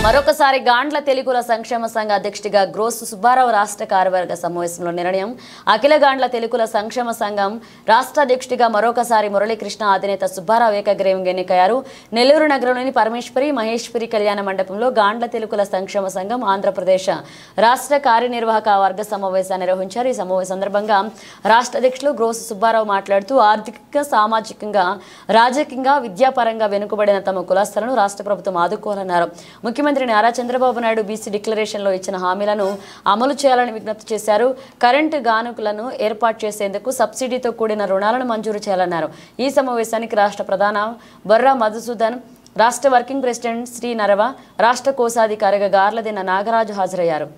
మరొకసారి గాండ్ల తెలుగుల సంక్షేమ సంఘ అధ్యక్షుడిగా గ్రోస్ సుబ్బారావు రాష్ట్ర కార్యవర్గ సమావేశంలో నిర్ణయం. అఖిల గాండ్ల తెలుగుల సంక్షేమ సంఘం రాష్ట్ర అధ్యక్షుడిగా మరొకసారి మురళీకృష్ణ అధినేత సుబ్బారావు ఏకగ్రీవంగా ఎన్నికయ్యారు. నెల్లూరు నగరంలోని పరమేశ్వరి మహేశ్వరి కళ్యాణ మండపంలో గాండ్ల తెలుగుల సంక్షేమ సంఘం ఆంధ్రప్రదేశ్ రాష్ట్ర కార్యనిర్వాహక వర్గ సమావేశాన్ని నిర్వహించారు. ఈ సమావేశం సందర్భంగా రాష్ట్ర అధ్యక్షులు గ్రోస్ సుబ్బారావు మాట్లాడుతూ ఆర్థికంగా, సామాజికంగా, రాజకీయంగా, విద్యాపరంగా వెనుకబడిన తమ కులస్తులను రాష్ట్ర ప్రభుత్వం ఆదుకోవాలన్నారు. ముఖ్యమంత్రి నారా చంద్రబాబు నాయుడు బీసీ డిక్లరేషన్లో ఇచ్చిన హామీలను అమలు చేయాలని విజ్ఞప్తి చేశారు. కరెంటు గానుకలను ఏర్పాటు చేసేందుకు సబ్సిడీతో కూడిన రుణాలను మంజూరు చేయాలన్నారు. ఈ సమావేశానికి రాష్ట్ర ప్రధాన బొర్రా మధుసూదన్, రాష్ట్ర వర్కింగ్ ప్రెసిడెంట్ శ్రీ నరవ, రాష్ట్ర కోశాధికారిగా గార్లదిన్న నాగరాజు హాజరయ్యారు.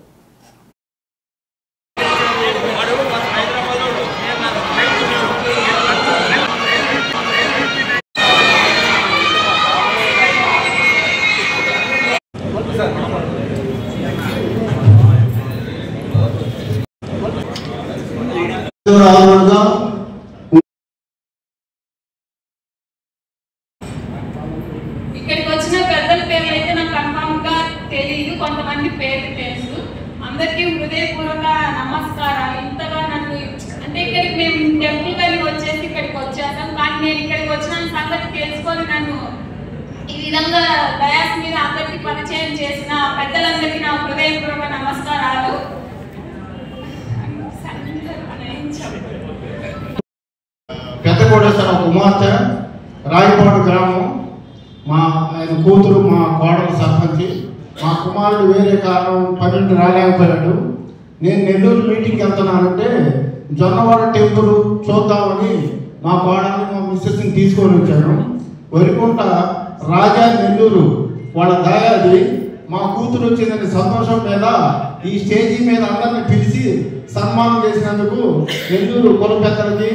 ఇక్కడికి వచ్చిన పెద్దల పేర్లు అయితే నాకు కన్ఫర్మ్ గా తెలియదు, కొంతమంది పేర్లు తెలుసు. అందరికీ హృదయపూర్వక నమస్కారాలు. ఇంతగా నన్ను అంటే ఇక్కడికి మేము టెంపుల్ గాని వచ్చేసి ఇక్కడికి వచ్చేసాం, కానీ నేను ఇక్కడికి వచ్చిన సంగతి తెలుసుకొని నన్ను ఈ విధంగా డయాస్ మీద అందరికీ పరిచయం చేసిన పెద్దలందరికీ నా హృదయపూర్వక నమస్కారాలు. పెద్దకోటేశ్వర కుమార్తె, రాయపాడు గ్రామం, మా ఆయన కూతురు, మా కోడలు సర్పంచి. మా కుమారుడు వేరే కారణం 12 రాలేకపోయాడు. నేను నెల్లూరు మీటింగ్కి వెళ్తున్నానంటే జొన్నవాడ టెంపుల్ చూద్దామని మా కోడల్ని, మా మిస్సెస్ని తీసుకొని వచ్చాను. వరికుంట రాజా నెల్లూరు వాళ్ళ దయాది మా కూతురు వచ్చిందని సంతోషం మీద ఈ స్టేజీ మీద అందరిని పిలిచి సన్మానం చేసినందుకు నెల్లూరు కుల పెద్దలకి,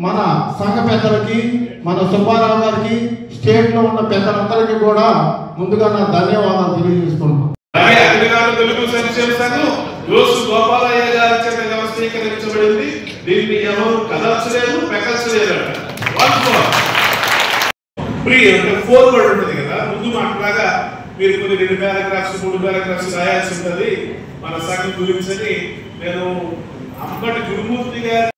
మన సంఘ పెద్దలకి, మన సుబ్బారావు గారికి, స్టేట్లో ఉన్న పెద్దలందరికీ కూడా ముందుగా నా ధన్యవాదాలు తెలియజేసుకుంటున్నాను. తెలుగు సంక్షేమ సంఘం గ్రోస్ గోపాలయ్య గారి చేత వ్యవస్థీకరించబడింది. దీన్ని ఎవరు కదల్చలేదు, పెకల్చలేదు. ఫోర్వర్డ్ ఉంటుంది కదా, ముందు మాటలాగా మీరు కొన్ని 2 పారాగ్రాఫ్స్ 3 పారాగ్రాఫ్స్ రాయాల్సి ఉంటుంది మన సంఘం గురించి. నేను అంబటి గురుమూర్తి గారి